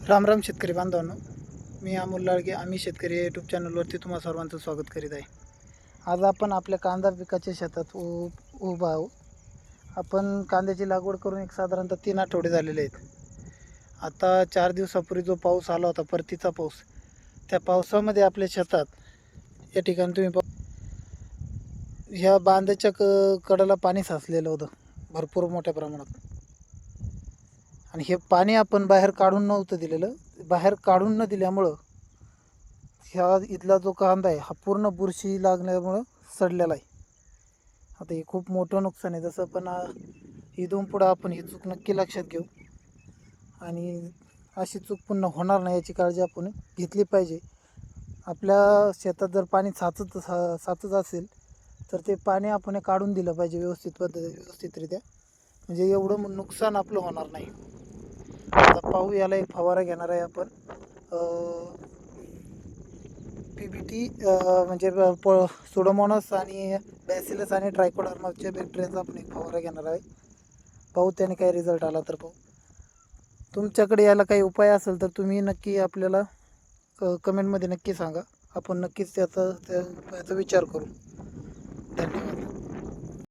राम राम शेतकरी बांधवांनो, मी अमोल लाळगे. आम्ही शेतकरी या यूट्यूब चॅनलवरती तुम्हा सर्वांचं स्वागत करीत आहे. आज आपण आपल्या कांदा पिकाच्या शेतात उभा आहोत. आपण कांद्याची लागवड करून एक साधारणतः 3 आठवडे झालेले आहेत. आता 4 दिवसापूर्वी जो पाऊस आला होता, परतीचा पाऊस, त्या पावसामध्ये आपल्या शेतात या ठिकाणी तुम्ही ह्या बांधाच्या कडेला पाणी साचलेलं होतं भरपूर मोठ्या प्रमाणात. आणि हे पाणी आपण बाहेर काढून नव्हतं दिलेलं. बाहेर काढून न दिल्यामुळं ह्या इथला जो कांदा आहे हा पूर्ण बुरशी लागल्यामुळं सडलेला आहे. आता हे खूप मोठं नुकसान आहे. जसं पण इथून पुढं आपण ही चूक नक्की लक्षात घेऊ आणि अशी चूक पुन्हा होणार नाही याची काळजी आपण घेतली पाहिजे. आपल्या शेतात जर पाणी साचत असेल तर ते पाणी आपण काढून दिलं पाहिजे व्यवस्थितरित्या, म्हणजे एवढं नुकसान आपलं होणार नाही. आता पाहू, याला एक फवारा घेणार आहे आपण. PBT म्हणजे सुडोमोनास आणि बॅसिलस आणि ट्रायकोडर्माच्या बॅक्टेरियाचा आपण एक फवारा घेणार आहे. पाहू त्याने काय रिझल्ट आला तर पाहू. तुमच्याकडे याला काही उपाय असेल तर तुम्ही नक्की आपल्याला कमेंटमध्ये नक्की सांगा. आपण नक्कीच त्याचा उपायाचा विचार करू. धन्यवाद.